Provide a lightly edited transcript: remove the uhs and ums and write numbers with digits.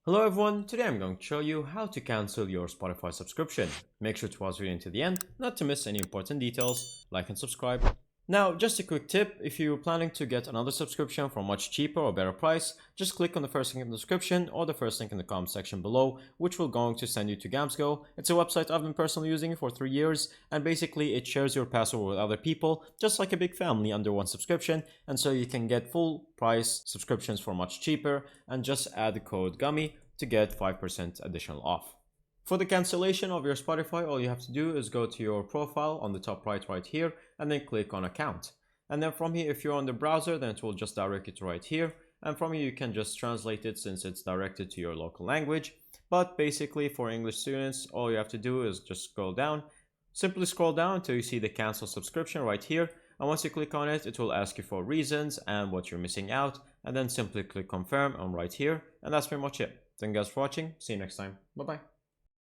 Hello everyone, today I'm going to show you how to cancel your Spotify subscription. Make sure to watch the video until the end, not to miss any important details, like and subscribe. Now, just a quick tip, if you're planning to get another subscription for a much cheaper or better price, just click on the first link in the description or the first link in the comment section below, which will going to send you to Gamsgo. It's a website I've been personally using for 3 years, and basically it shares your password with other people, just like a big family under one subscription, and so you can get full price subscriptions for much cheaper, and just add the code GUMMY to get 5% additional off. For the cancellation of your Spotify, all you have to do is go to your profile on the top right here, and then click on account. And then from here, if you're on the browser, then it will just direct you to right here. And from here, you can just translate it since it's directed to your local language. But basically for English students, all you have to do is just scroll down. Simply scroll down until you see the cancel subscription right here. And once you click on it, it will ask you for reasons and what you're missing out. And then simply click confirm on right here. And that's pretty much it. Thank you guys for watching. See you next time. Bye bye.